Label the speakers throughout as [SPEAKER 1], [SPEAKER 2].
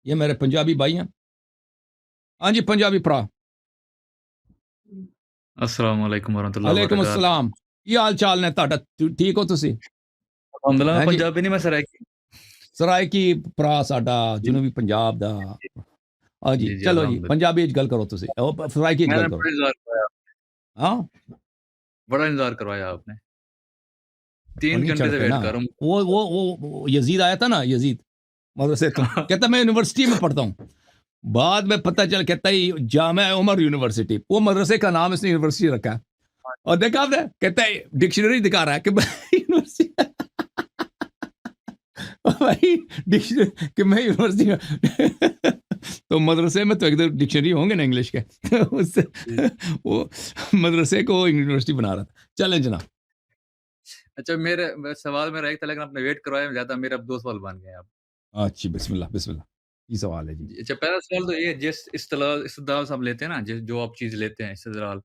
[SPEAKER 1] یہ میرے پنجابی بھائی ہیں. ہاں جی پنجابی پرا.
[SPEAKER 2] السلام علیکم ورحمۃ اللہ
[SPEAKER 1] علیکم
[SPEAKER 2] وبرکاتہ.
[SPEAKER 1] السلام. ਕੀ ਹਾਲ ਚਾਲ ਨੇ ਤੁਹਾਡਾ? ਠੀਕ ਹੋ ਤੁਸੀਂ?
[SPEAKER 2] الحمدللہ میں
[SPEAKER 1] ہیں جی
[SPEAKER 2] پنجابی نہیں میں سرائکی.
[SPEAKER 1] ਸਰਾਇਕੀ ਭਰਾ ਸਾਡਾ
[SPEAKER 2] جی
[SPEAKER 1] ਜਨੂਬੀ ਪੰਜਾਬ ਦਾ. ਹਾਂ ਜੀ
[SPEAKER 2] جی جی
[SPEAKER 1] ਚਲੋ ਜੀ
[SPEAKER 2] الحمدللہ.
[SPEAKER 1] ਪੰਜਾਬੀ 'ਚ ਗੱਲ ਕਰੋ ਤੁਸੀਂ. ਉਹ ਸਰਾਇਕੀ 'ਚ
[SPEAKER 2] میں
[SPEAKER 1] ਗੱਲ
[SPEAKER 2] نے
[SPEAKER 1] ਕਰੋ.
[SPEAKER 2] بڑا انتظار کروایا.
[SPEAKER 1] ہاں
[SPEAKER 2] بڑا انتظار کروایا آپ نے.
[SPEAKER 1] وہ
[SPEAKER 2] 3
[SPEAKER 1] نہیں
[SPEAKER 2] گھنٹے سے
[SPEAKER 1] چڑھتے
[SPEAKER 2] ویٹ
[SPEAKER 1] نا.
[SPEAKER 2] کر رہا ہوں.
[SPEAKER 1] وہ یزید آیا تھا نا یزید مدرسے تو کہتا میں یونیورسٹی میں پڑھتا ہوں. بعد میں پتہ چل کہتا ہے جامعہ عمر یونیورسٹی. وہ مدرسے کا نام اس نے یونیورسٹی رکھا ہے. اور دیکھا آپ نے کہتا ہے ڈکشنری دکھا رہا ہے کہ یونیورسٹی بھائی ڈکشنری کہ میں یونیورسٹی میں تو مدرسے میں تو ایک دو ڈکشنری ہوں گے نا انگلش کے. اس سے
[SPEAKER 2] جی.
[SPEAKER 1] وہ مدرسے کو یونیورسٹی بنا رہا تھا. چلیں جناب.
[SPEAKER 2] اچھا سوال میرا ایک تھا لیکن آپ نے ویٹ کروایا زیادہ. میرے اب 2 سوال بن گئے آپ.
[SPEAKER 1] اچھی بسم اللہ بسم اللہ. یہ سوال ہے جی.
[SPEAKER 2] اچھا پہلا سوال تو یہ جس استدلال سے ہم لیتے ہیں نا جو آپ چیز لیتے ہیں استدلال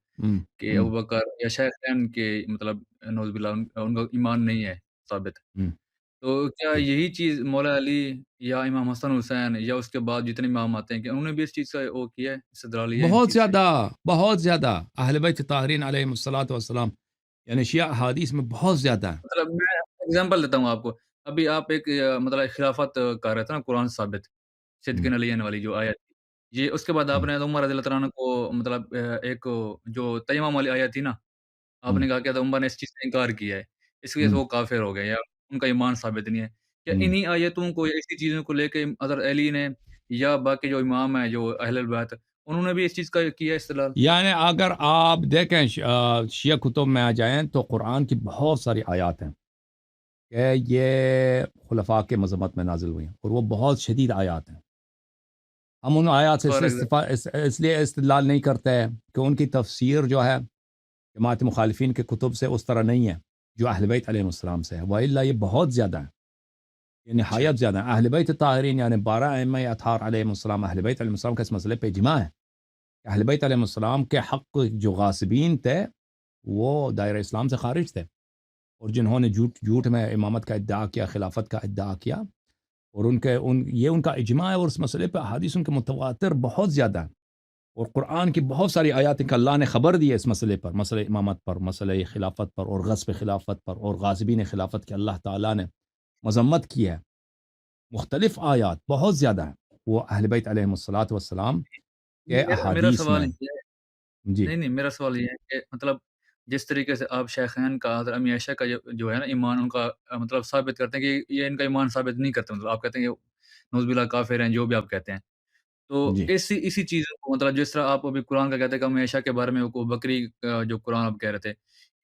[SPEAKER 2] کہ ابوبکر یا شیخین کے مطلب نعوذ باللہ ان کا ایمان نہیں ہے ثابت. تو کیا یہی چیز مولا علی یا امام حسن حسین یا اس کے بعد جتنے امام آتے ہیں کہ انہوں نے بھی اس چیز کا وہ کیا ہے استدلال لیا ہے ان
[SPEAKER 1] بہت
[SPEAKER 2] چیز سے؟
[SPEAKER 1] بہت زیادہ اہل بیت طاہرین علیہم الصلوۃ والسلام یعنی شیعہ احادیث میں بہت زیادہ ہے.
[SPEAKER 2] مطلب میں اگزامپل دیتا ہوں آپ کو. ابھی آپ ایک مطلب خلافت کر رہے تھے نا قرآن ثابت صدق نلیین والی جو آیت تھی. یہ اس کے بعد آپ نے عمر رضی اللہ تعالیٰ عنہ کو مطلب ایک جو تیمم والی آیت تھی نا آپ نے کہا کہ عمر نے اس چیز کا انکار کیا ہے اس کی وجہ سے وہ کافر ہو گئے یا ان کا ایمان ثابت نہیں ہے. کیا انہی آیتوں کو ایسی چیزوں کو لے کے حضرت علی نے یا باقی جو امام ہیں جو اہل البیت انہوں نے بھی اس چیز کا کیا استدلال؟
[SPEAKER 1] یعنی اگر آپ دیکھیں شیعہ کتب میں آ جائیں تو قرآن کی بہت ساری آیات ہیں کہ یہ خلفاء کے مذمت میں نازل ہوئی ہیں اور وہ بہت شدید آیات ہیں. ہم ان آیات سے
[SPEAKER 2] فار
[SPEAKER 1] اس لیے استدلال نہیں کرتے کہ ان کی تفسیر جو ہے جماعت مخالفین کے کتب سے اس طرح نہیں ہے جو اہل بیت علیہ السلام سے ہے. وَإِلَّا یہ بہت زیادہ ہے یہ نہایت زیادہ ہے. اہل بیت طاہرین یعنی 12 ائمہ اطہار علیہ السلام اہل بیت علیہ السلام کا اس مسئلے پہ اجماع ہے. اہل بیت علیہ السلام کے حق جو غاصبین تھے وہ دائرہ اسلام سے خارج تھے اور جنہوں نے جھوٹ میں امامت کا ادعا کیا خلافت کا ادعا کیا اور یہ ان کا اجماع ہے. اور اس مسئلے پہ احادیث ان کے متواتر بہت زیادہ ہیں اور قرآن کی بہت ساری آیات کہ اللہ نے خبر دی ہے اس مسئلے پر مسئلہ امامت پر مسئلہ خلافت پر اور غصب خلافت پر اور غاصبین خلافت کے اللہ تعالیٰ نے مذمت کی ہے. مختلف آیات بہت زیادہ ہیں وہ اہل بیت علیہ الصلوۃ والسلام کے
[SPEAKER 2] میرا
[SPEAKER 1] احادیث
[SPEAKER 2] سوال
[SPEAKER 1] میں.
[SPEAKER 2] یہ ہے
[SPEAKER 1] جی
[SPEAKER 2] نہیں میرا سوال یہ ہے کہ مطلب جس طریقے سے آپ شیخین کا حضرت امی عائشہ کا جو ہے نا ایمان ان کا مطلب ثابت کرتے ہیں کہ یہ ان کا ایمان ثابت نہیں کرتے مطلب آپ کہتے ہیں کہ نعوذ باللہ کافر ہیں جو بھی آپ کہتے ہیں. تو
[SPEAKER 1] جی
[SPEAKER 2] اسی چیزوں کو مطلب جس طرح آپ ابھی قرآن کا کہتے ہیں کہ امی عائشہ کے بارے میں وہ بکری جو قرآن آپ کہہ رہے تھے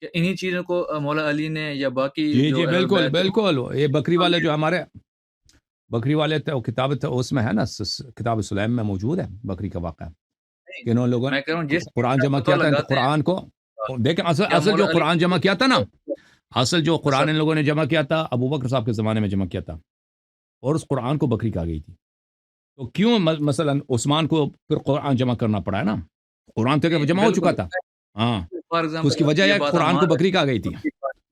[SPEAKER 2] کہ انہی چیزوں کو مولا علی نے یا باقی
[SPEAKER 1] جی
[SPEAKER 2] جو
[SPEAKER 1] جی
[SPEAKER 2] اہل
[SPEAKER 1] بالکل
[SPEAKER 2] بیت
[SPEAKER 1] بالکل. یہ بکری والے جو ہمارے بکری والے تھے وہ کتاب اس میں ہے نا کتاب سلیم میں موجود ہے بکری کا واقعہ کہ انہوں لوگوں
[SPEAKER 2] میں کہہ رہا ہوں جس چیز
[SPEAKER 1] قرآن
[SPEAKER 2] کا
[SPEAKER 1] جمع
[SPEAKER 2] فتویٰ
[SPEAKER 1] کیا تھا تو
[SPEAKER 2] لگاتے
[SPEAKER 1] قرآن کو دیکھیں
[SPEAKER 2] کیا
[SPEAKER 1] اصل جو
[SPEAKER 2] مولا علی
[SPEAKER 1] قرآن جمع کیا تھا نا اصل جو قرآن ان
[SPEAKER 2] اچھا
[SPEAKER 1] لوگوں نے جمع کیا تھا ابو بکر صاحب کے زمانے میں جمع کیا تھا اور اس قرآن کو بکری کہا گئی تھی. تو کیوں مثلا عثمان کو پھر قرآن جمع کرنا پڑا ہے نا قرآن تو جمع ہو چکا
[SPEAKER 2] بالکل
[SPEAKER 1] تھا. ہاں
[SPEAKER 2] فار
[SPEAKER 1] تو اس کی
[SPEAKER 2] ایگزامپل
[SPEAKER 1] وجہ
[SPEAKER 2] یہ
[SPEAKER 1] ہے کہ
[SPEAKER 2] بات ہم
[SPEAKER 1] قرآن کو
[SPEAKER 2] مان
[SPEAKER 1] بکری کہا گئی تھی.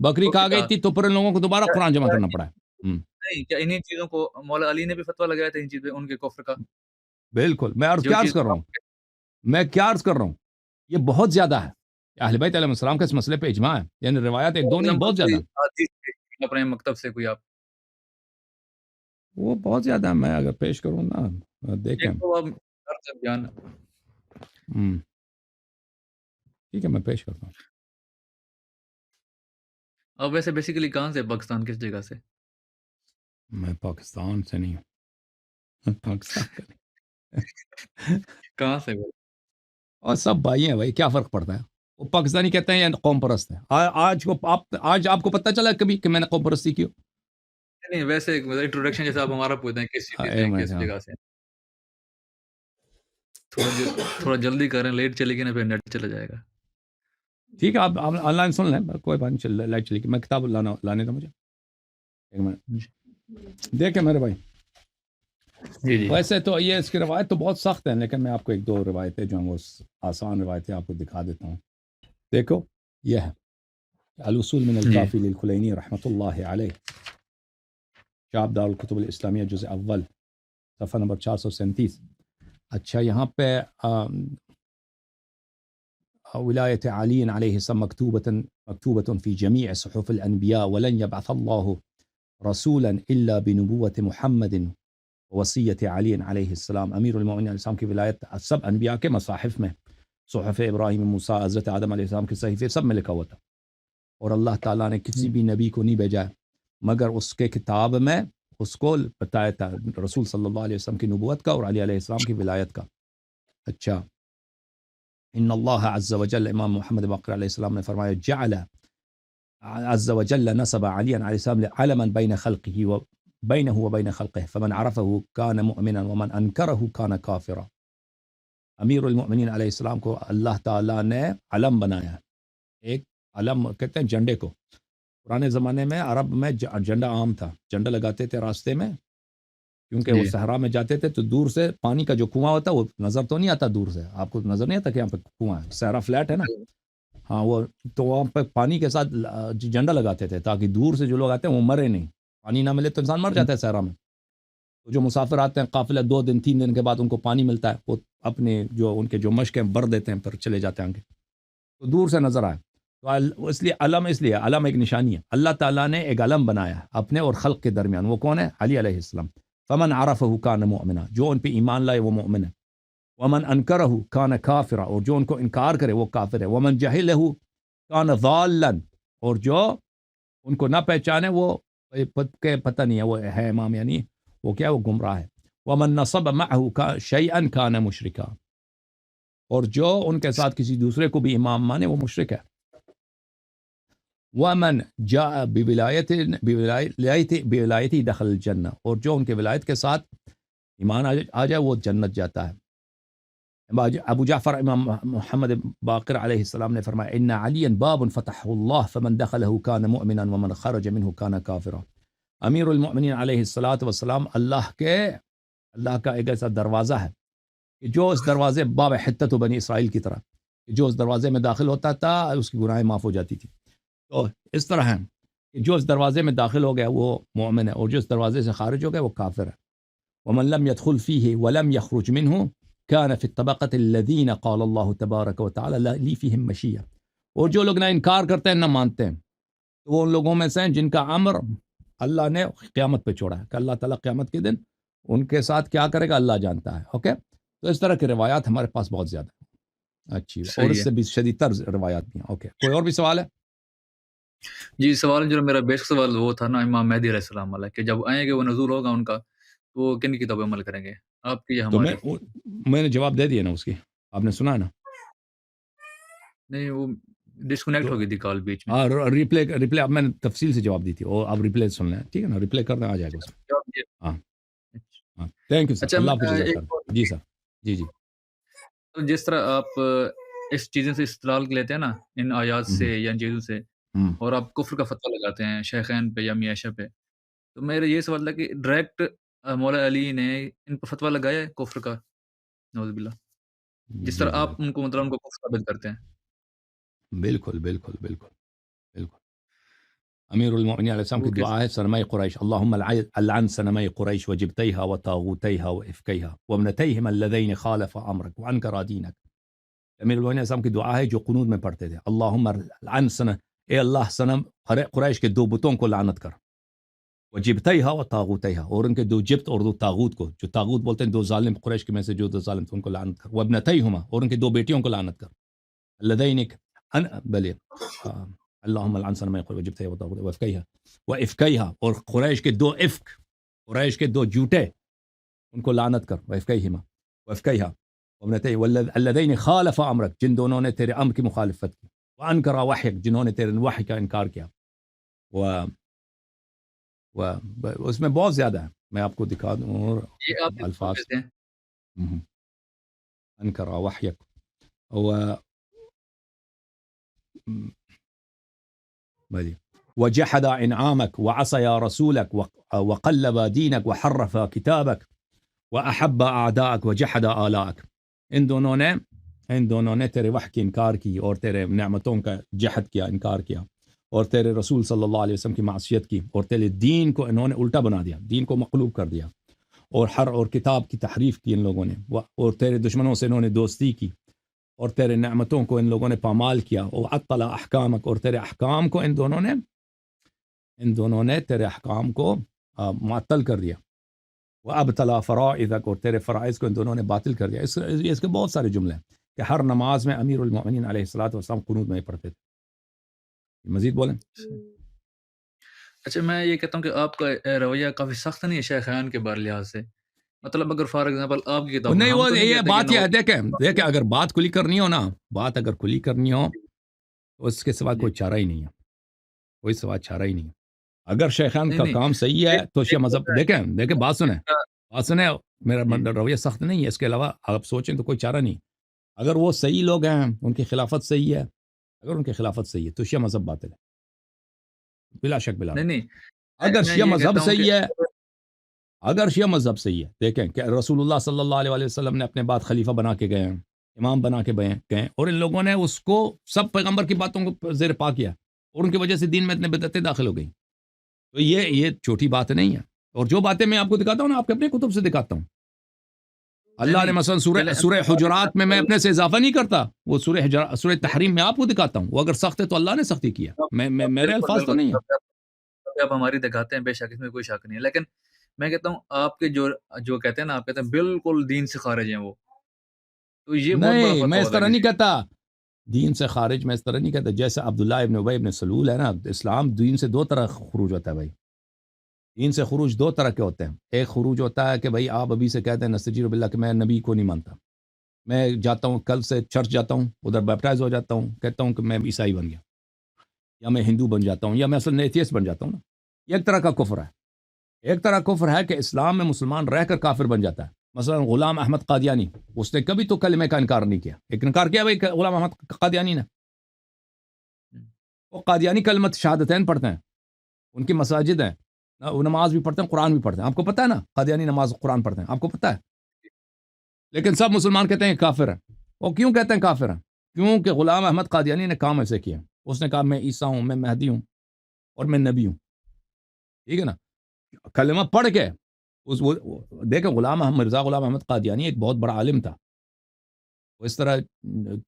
[SPEAKER 1] بکری کہا گئی تھی تو پھر ان لوگوں کو دوبارہ قرآن جمع کرنا پڑا ہے.
[SPEAKER 2] نہیں کیا انہی چیزوں کو مولا علی نے بھی فتویٰ لگایا تھا ان چیزیں ان کے کفر کا
[SPEAKER 1] بالکل. میں
[SPEAKER 2] جو
[SPEAKER 1] کیا عرض
[SPEAKER 2] چیز
[SPEAKER 1] کر رہا ہوں یہ بہت زیادہ ہے. اہل بیت علیہ السلام کا اس مسئلے پہ اجماع ہے یعنی روایت ایک دو نہیں بہت زیادہ
[SPEAKER 2] اپنے مکتب سے کوئی آپ
[SPEAKER 1] وہ بہت زیادہ ہے. میں اگر پیش کروں نا دیکھیں
[SPEAKER 2] ایک تو آپ کر سکتے بیان
[SPEAKER 1] ٹھیک ہے میں پیش کرتا ہوں.
[SPEAKER 2] اب ویسے بیسیکلی کہاں سے پاکستان کس جگہ سے
[SPEAKER 1] میں پاکستان سے نہیں ہوں پاکستان کا نہیں
[SPEAKER 2] کہاں سے
[SPEAKER 1] اور سب بھائی ہیں بھائی کیا فرق پڑتا ہے. وہ پاکستانی کہتے ہیں یا قوم پرست ہے. آج آپ کو پتہ چلا کبھی کہ میں نے قوم پرستی کی.
[SPEAKER 2] نہیں ویسے انٹروڈکشن جیسے آپ ہمارا پوچھتے ہیں کس سٹی سے کس جگہ سے تھوڑا جلدی کریں لیٹ چلے گی نا پھر نیٹ چلا جائے گا.
[SPEAKER 1] ٹھیک ہے آپ آن لائن سن لیں کوئی بات نہیں لائٹ چلے گی. میں کتاب لانے دو مجھے ایک منٹ. دیکھیں میرے بھائی
[SPEAKER 2] جی جی
[SPEAKER 1] ویسے تو یہ اس کی روایت تو بہت سخت ہے لیکن میں آپ کو ایک دو روایتیں جو ہیں وہ آسان روایتیں آپ کو دکھا دیتا ہوں. دیکھو یہ ہے الاصول من الکافی للکلینی رحمۃ اللہ علیہ شعب دار الکتب الاسلامیہ جزء اول صفحہ نمبر 437. اچھا یہاں پہ ولایت علی علیہ السلام مکتوبة في جميع صحف الانبیاء ولن يبعث الله رسولا الا بنبوة محمد وصیت علی علیہ السلام. امیر المؤمنین علیہ السلام کی ولایت سب انبیاء کے مصاحف میں، صحف ابراہیم، موسیٰ، حضرت آدم علیہ السلام کے صحیفے سب میں لکھا ہوا تھا، اور اللہ تعالیٰ نے کسی بھی نبی کو نہیں بھیجا مگر اس کے کتاب میں اس کو بتایا تھا رسول صلی اللہ علیہ وسلم کی نبوت کا اور علی علیہ السلام کی ولایت کا. اچھا ان اللہ عز وجل، امام محمد باقر علیہ السلام نے فرمایا، جعل عز وجل نصب علی علیہ السلام علما بین خلقه وبینه وبین خلقه فمن عرفه كان مؤمنا ومن انکره كان کافرا. امیر المؤمنین علیہ السلام کو اللہ تعالیٰ نے علم بنایا. ایک علم کہتے ہیں جھنڈے کو. پرانے زمانے میں عرب میں جھنڈا عام تھا، جھنڈا لگاتے تھے راستے میں، کیونکہ وہ صحرا میں جاتے تھے تو دور سے پانی کا جو کنواں ہوتا ہے وہ نظر تو نہیں آتا، دور سے آپ کو نظر نہیں آتا کہ یہاں پہ کنواں ہے، صحرا فلیٹ ہے نا. ہاں وہ تو وہاں پہ پانی کے ساتھ جھنڈا لگاتے تھے تاکہ دور سے جو لوگ آتے ہیں وہ مرے نہیں. پانی نہ ملے تو انسان مر جاتا ہے صحرا میں. تو جو مسافر آتے ہیں قافلہ 2 دن 3 دن کے بعد ان کو پانی ملتا ہے، وہ اپنے جو ان کے جو مشق ہیں بھر دیتے ہیں پھر چلے جاتے ہیں آگے، تو دور سے نظر آئے. تو اس لیے علم ایک نشانی ہے. اللہ تعالیٰ نے ایک علم بنایا اپنے اور خلق کے درمیان. وہ کون ہے؟ علی علیہ السلام. فمن عرفہ کان مؤمنا، جو ان پہ ایمان لائے وہ مومن ہے. ومن انکرہ کان کافرا، اور جو ان کو انکار کرے وہ کافر ہے. ومن جہلہ کان ضالا، اور جو ان کو نہ پہچانے وہ پتہ نہیں ہے وہ ہے امام، یعنی وہ کیا، وہ گمراہ ہے. ومن نصب معہ شیئا کان مشرکا، اور جو ان کے ساتھ کسی دوسرے کو بھی امام مانے وہ مشرک ہے. ومن جاء بولایتی دخل الجنہ، اور جو ان کے ولایت کے ساتھ ایمان آ جائے وہ جنت جاتا ہے. ابو جعفر امام محمد باقر علیہ السلام نے فرمایا، ان علی باب فتح اللہ فمن دخلہ کان مؤمنا ومن خرج منہ کان کافرا. امیر المؤمنین علیہ الصلاۃ والسلام اللہ کا ایک ایسا دروازہ ہے کہ جو اس دروازے باب حتت و بنی اسرائیل کی طرح، جو اس دروازے میں داخل ہوتا تھا اس کی گناہیں معاف ہو جاتی تھی. تو اس طرح ہے کہ جو اس دروازے میں داخل ہو گیا وہ مومن ہے، اور جو اس دروازے سے خارج ہو گیا وہ کافر ہے. ومن لم يدخل فيه ولم يخرج منه كان في الطبقة الذين قال الله تبارك وتعالى لي فيهم مشيئة. اور جو لوگ نہ انکار کرتے ہیں نہ مانتے ہیں تو وہ ان لوگوں میں سے ہیں جن کا امر اللہ نے قیامت پہ چھوڑا ہے، کہ اللہ تعالیٰ قیامت کے دن ان کے ساتھ کیا کرے گا اللہ جانتا ہے. اوکے، تو اس طرح کی روایات ہمارے پاس بہت زیادہ ہیں. اچھی، اور اس سے بھی شدید تر روایات بھی ہیں. اوکے، کوئی اور بھی سوال ہے؟
[SPEAKER 2] جی، سوال جو میرا بیسک سوال وہ تھا نا امام مہدی علیہ السلام والا، کہ جب آئیں گے وہ نزول ہوگا ان کا تو وہ کن کتابوں عمل کریں گے، آپ کی یا
[SPEAKER 1] تو
[SPEAKER 2] ہماری؟
[SPEAKER 1] میں نے جواب دے دیا نا اس کی، آپ نے سنا ہے نا.
[SPEAKER 2] نہیں، وہ ڈسکنیکٹ ہو گئی تھی کال بیچ میں.
[SPEAKER 1] ہاں، ریپلے اب میں نے تفصیل سے جواب دی تھی، اور آپ ریپلے سن لیں، ٹھیک ہے نا، ریپلے کرنا آ جائے گا اس میں. ہاں ہاں، تھینک یو سر.
[SPEAKER 2] اچھا،
[SPEAKER 1] اللہ حافظ. جی سر. جی
[SPEAKER 2] جس طرح آپ اس چیزوں سے استدلال لیتے ہیں نا، ان آیات سے یا ان چیزوں سے، اور آپ کفر کا فتویٰ لگاتے ہیں شیخین پہ یا میاں عائشہ پہ، تو میرا یہ سوال تھا کہ ڈائریکٹ مولا علی نے ان پر فتویٰ لگایا ہے کفر کا، نعوذ باللہ، جس طرح آپ ان کو کفر ثابت کرتے ہیں؟
[SPEAKER 1] بالکل بالکل بالکل بالکل. امیر المؤمنین علیہ السلام کی دعا ہے صنمۂ قریش، اللہم العن صنمۂ قریش وجبتیہا وطاغوتیہا وافکیہا وابنتیہم اللذین خالف امرک وانکرا دینک. امیر المؤمنین علیہ السلام کی دعا ہے جو قنوت میں پڑھتے تھے، اللہم العن اے اللہ صنم قریش کے 2 بتوں کو لعنت کر، وجبتیہا وطاغوتیہا، اور ان کے 2 جبت اور 2 طاغوت کو، جو طاغوت بولتے ہیں 2 ظالم قریش کے میں سے جو 2 ظالم تھے ان کو لعنت کر، وابنتیہما، اور ان کے 2 بیٹیوں کو لعنت کر، اللذین اللہم العن صنمۂ قریش وجبتیہا وطاغوتیہا وافکیہا، اور قریش کے 2 افک، قریش کے 2 جھوٹے ان کو لعنت کر، وافکیہا والذین خالف امرک، جن دونوں نے تیرے امر کی مخالفت کی، وانکرا وحیک، جنہوں نے تیرے وحی کا انکار کیا. اس میں بہت زیادہ ہے، میں آپ کو دکھا دوں اور الفاظ. انکرا وحیک وجحد انعامك وعصى رسولك وقلب دينك وحرف كتابك واحب اعدائك وجحد آلائك. ان دونوں نے تیرے وحی کی انکار کی اور تیرے نعمتوں کا جحد کیا، انکار کیا، اور تیرے رسول صلی اللہ علیہ وسلم کی معصیت کی، اور تیرے دین کو انہوں نے الٹا بنا دیا، دین کو مقلوب کر دیا. اور کتاب کی تحریف کی ان لوگوں نے، اور تیرے دشمنوں سے انہوں نے دوستی کی، اور تیرے نعمتوں کو ان لوگوں نے پامال کیا، اور عطل احکامک، اور تیرے احکام کو ان دونوں نے تیرے احکام کو معطل کر دیا، وہ ابتلا فرائضک، اور تیرے فرائض کو ان دونوں نے باطل کر دیا۔ اس کے بہت سارے جملے ہیں کہ ہر نماز میں امیر المؤمنین علیہ الصلوۃ والسلام قنوت میں پڑھتے تھے۔ مزید بولیں۔
[SPEAKER 2] اچھا، میں یہ کہتا ہوں کہ آپ کا رویہ کافی سخت نہیں ہے شیخین کے بارے لحاظ سے، مطلب اگر فار ایگزامپل آپ کی کتاب
[SPEAKER 1] نہیں،
[SPEAKER 2] ہم
[SPEAKER 1] وہ
[SPEAKER 2] تو نہیں
[SPEAKER 1] یہ
[SPEAKER 2] کہتے کہ
[SPEAKER 1] بات یہ ہے، دیکھیں اگر بات کھلی کرنی ہو نا، بات اگر کھلی کرنی ہو تو اس کے سوا
[SPEAKER 2] جی
[SPEAKER 1] کوئی چارہ ہی نہیں ہے، کوئی سوا چارہ ہی نہیں ہے۔ اگر شیخان
[SPEAKER 2] نہیں
[SPEAKER 1] کا
[SPEAKER 2] نہیں
[SPEAKER 1] کام صحیح ہے
[SPEAKER 2] ایک
[SPEAKER 1] تو شیعہ
[SPEAKER 2] ایک
[SPEAKER 1] مذہب،
[SPEAKER 2] ہوتا ہے
[SPEAKER 1] دیکھیں بات سنیں، میرا
[SPEAKER 2] جی
[SPEAKER 1] رویہ سخت نہیں ہے، اس کے علاوہ آپ سوچیں تو کوئی چارہ نہیں۔ اگر وہ صحیح لوگ ہیں، ان کی خلافت صحیح ہے، اگر ان کی خلافت صحیح ہے تو شیعہ مذہب باطل ہے، بلا شک بلا
[SPEAKER 2] نہیں
[SPEAKER 1] ریب۔
[SPEAKER 2] نہیں
[SPEAKER 1] اگر
[SPEAKER 2] میں
[SPEAKER 1] شیعہ
[SPEAKER 2] یہ
[SPEAKER 1] مذہب
[SPEAKER 2] کہتا ہوں کہ
[SPEAKER 1] صحیح ہے، اگر شیعہ مذہب صحیح ہے، دیکھیں کہ رسول اللہ صلی اللہ علیہ وسلم نے اپنے بعد خلیفہ بنا کے گئے ہیں، امام بنا کے گئے، اور ان لوگوں نے اس کو سب پیغمبر کی باتوں کو زیر پا کیا، اور ان کی وجہ سے دین میں اتنے بدعتیں داخل ہو گئی، تو یہ چھوٹی بات نہیں ہے۔ اور جو باتیں میں آپ کو دکھاتا ہوں نا، آپ کے اپنے کتب سے دکھاتا ہوں۔
[SPEAKER 2] نہیں
[SPEAKER 1] اللہ نے
[SPEAKER 2] نہیں
[SPEAKER 1] مثلا
[SPEAKER 2] چلے
[SPEAKER 1] سورہ حجرات میں اپنے سے اضافہ نہیں کرتا، وہ سورہ تحریم میں آپ کو دکھاتا ہوں، وہ اگر سخت ہے تو اللہ نے سختی کیا، میرے
[SPEAKER 2] بالکل
[SPEAKER 1] الفاظ تو
[SPEAKER 2] بالکل
[SPEAKER 1] نہیں ہیں۔
[SPEAKER 2] آپ ہماری دکھاتے ہیں، بے شک اس میں کوئی شک نہیں ہے، لیکن میں کہتا ہوں آپ کے جو کہتے ہیں نا، آپ کہتے ہیں بالکل دین سے خارج ہیں وہ، تو یہ بہت بڑا
[SPEAKER 1] نہیں، میں
[SPEAKER 2] فتویٰ
[SPEAKER 1] اس
[SPEAKER 2] ہوتا ہے
[SPEAKER 1] طرح نہیں
[SPEAKER 2] کسی
[SPEAKER 1] کہتا دین سے خارج، میں اس طرح نہیں کہتا۔ جیسے عبداللہ ابن ابی ابن سلول ہے نا، اسلام دین سے دو طرح خروج ہوتا ہے بھائی، دین سے خروج دو طرح کے ہوتے ہیں۔ ایک خروج ہوتا ہے کہ بھائی آپ ابھی سے کہتے ہیں نستجیر باللہ کہ میں نبی کو نہیں مانتا، میں جاتا ہوں کل سے چرچ جاتا ہوں، ادھر بیپٹائز ہو جاتا ہوں، کہتا ہوں کہ میں عیسائی بن گیا، یا میں ہندو بن جاتا ہوں، یا میں اصل ایتھیسٹ بن جاتا ہوں نا، یہ ایک طرح کا کفر ہے۔ ایک طرح کفر ہے کہ اسلام میں مسلمان رہ کر کافر بن جاتا ہے۔ مثلا غلام احمد قادیانی، اس نے کبھی تو کلمے کا انکار نہیں کیا، ایک انکار کیا بھائی غلام احمد قادیانی نے، وہ قادیانی کلمت شہادتین پڑھتے ہیں، ان کی مساجد ہیں، وہ نماز بھی پڑھتے ہیں، قرآن بھی پڑھتے ہیں، آپ کو پتہ ہے نا، قادیانی نماز قرآن پڑھتے ہیں، آپ کو پتہ ہے، لیکن سب مسلمان کہتے ہیں کافر ہیں۔ وہ کیوں کہتے ہیں کافر ہیں؟ کیونکہ غلام احمد قادیانی نے کام ایسے کیا، اس نے کہا میں عیسیٰ ہوں، میں مہدی ہوں، اور میں نبی ہوں، ٹھیک ہے نا، کلمہ پڑھ کے دیکھیں مرزا غلام احمد قادیانی ایک بہت بڑا عالم تھا، وہ اس طرح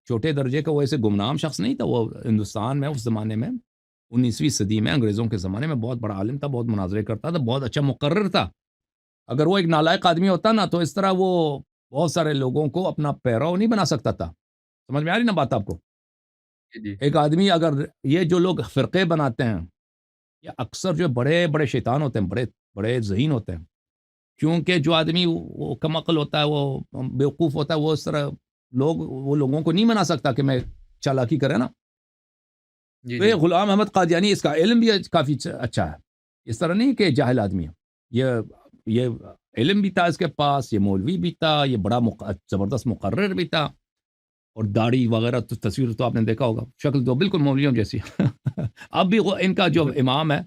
[SPEAKER 1] چھوٹے درجے کا وہ ایسے گمنام شخص نہیں تھا، وہ ہندوستان میں اس زمانے میں 19ویں صدی میں انگریزوں کے زمانے میں بہت بڑا عالم تھا، بہت مناظرے کرتا تھا، بہت اچھا مقرر تھا۔ اگر وہ ایک نالائق آدمی ہوتا نا تو اس طرح وہ بہت سارے لوگوں کو اپنا پیرو نہیں بنا سکتا تھا۔ سمجھ میں آ رہی نا بات آپ کو؟
[SPEAKER 2] جی
[SPEAKER 1] ایک آدمی اگر یہ جو لوگ فرقے بناتے ہیں، یہ اکثر جو بڑے بڑے شیطان ہوتے ہیں، بڑے بڑے ذہین ہوتے ہیں، کیونکہ جو آدمی وہ کم عقل ہوتا ہے، وہ بیوقوف ہوتا ہے، وہ اس طرح وہ لوگوں کو نہیں منا سکتا کہ میں چالاکی کرے نا۔
[SPEAKER 2] جی
[SPEAKER 1] تو
[SPEAKER 2] جی
[SPEAKER 1] یہ غلام احمد قادیانی، اس کا علم بھی کافی اچھا ہے، اس طرح نہیں کہ جاہل آدمی ہے، یہ علم بھی تھا اس کے پاس، یہ مولوی بھی تھا، یہ بڑا زبردست مقرر بھی تھا، اور داڑھی وغیرہ تو تصویر تو آپ نے دیکھا ہوگا، شکل تو بالکل مولویوں جیسی اب بھی ان کا جو امام ہے،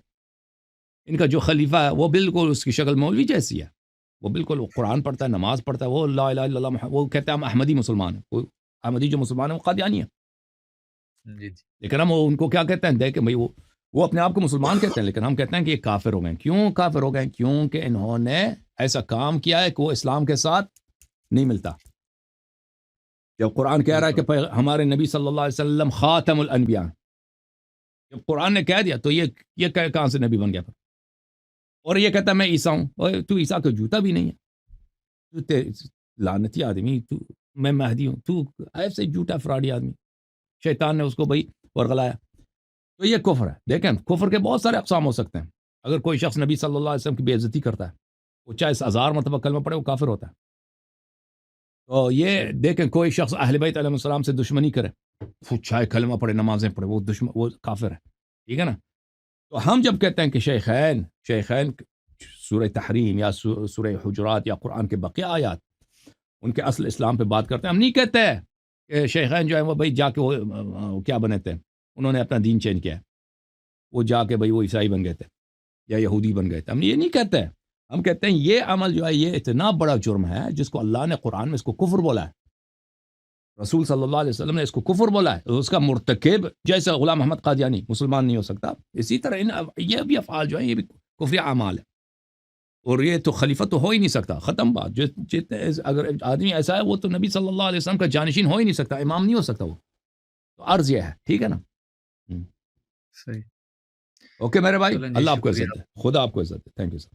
[SPEAKER 1] ان کا جو خلیفہ ہے، وہ بالکل اس کی شکل مولوی جیسی ہے، وہ بالکل قرآن پڑھتا ہے، نماز پڑھتا ہے، وہ لا الہ الا اللہ وہ کہتا ہے ہم احمدی مسلمان ہیں، وہ احمدی جو مسلمان ہیں وہ قادیانی ہے،
[SPEAKER 2] جی جی
[SPEAKER 1] لیکن ہم ان کو کیا کہتے ہیں، دیکھیں بھائی وہ اپنے آپ کو مسلمان کہتے ہیں، لیکن ہم کہتے ہیں کہ یہ کافر ہو گئے۔ کیوں کافر ہو گئے؟ کیونکہ انہوں نے ایسا کام کیا ہے کہ وہ اسلام کے ساتھ نہیں ملتا۔ جب قرآن کہہ رہا ہے
[SPEAKER 2] بالکل
[SPEAKER 1] کہ ہمارے نبی صلی اللہ علیہ وسلم خاتم الانبیاء، جب قرآن نے کہہ دیا تو یہ کہاں سے نبی بن گیا پھر؟ اور یہ کہتا ہے میں عیسیٰ ہوں، اور تو عیسیٰ کا جوتا بھی نہیں ہے، لعنتی آدمی، میں مہدی ہوں، تو ایسے جھوٹا فراڈی آدمی، شیطان نے اس کو بھائی ورغلایا۔ تو یہ کفر ہے۔ دیکھیں کفر کے بہت سارے اقسام ہو سکتے ہیں۔ اگر کوئی شخص نبی صلی اللہ علیہ وسلم کی بے عزتی کرتا ہے، وہ چاہے 1000 مرتبہ کلمہ پڑھے، وہ کافر ہوتا ہے۔ تو یہ
[SPEAKER 2] صحیح
[SPEAKER 1] دیکھیں کوئی شخص اہل بیت علیہ السلام سے دشمنی کرے، وہ چاہے کلمہ پڑھے، نمازیں پڑھے، وہ کافر ہے، ٹھیک ہے نا۔ تو ہم جب کہتے ہیں کہ شیخین سورہ تحریم یا سورہ حجرات یا قرآن کے بقیہ آیات ان کے اصل اسلام پہ بات کرتے ہیں، ہم نہیں کہتے کہ شیخین جو ہیں وہ بھائی جا کے وہ کیا بنے تھے، انہوں نے اپنا دین چینج کیا ہے، وہ جا کے بھائی وہ عیسائی بن گئے تھے یا یہودی بن گئے تھے، ہم یہ نہیں کہتے۔ ہم کہتے ہیں یہ عمل جو ہے یہ اتنا بڑا جرم ہے جس کو اللہ نے قرآن میں اس کو کفر بولا ہے، رسول صلی اللہ علیہ وسلم نے اس کو کفر بولا ہے، اس کا مرتکب جیسے غلام احمد قادیانی مسلمان نہیں ہو سکتا، اسی طرح یہ بھی افعال جو ہیں یہ بھی کفری اعمال ہے۔ اور یہ تو خلیفہ تو ہو ہی نہیں سکتا، ختم بات. جتنے اگر آدمی ایسا ہے وہ تو نبی صلی اللہ علیہ وسلم کا جانشین ہو ہی نہیں سکتا، امام نہیں ہو سکتا وہ. تو عرض یہ ہے، ٹھیک ہے نا.
[SPEAKER 2] صحیح.
[SPEAKER 1] اوکے میرے بھائی،
[SPEAKER 2] چلیں جی،
[SPEAKER 1] اللہ آپ کو
[SPEAKER 2] شکریہ.
[SPEAKER 1] عزت دے، خدا آپ کو عزت دے. Thank you sir.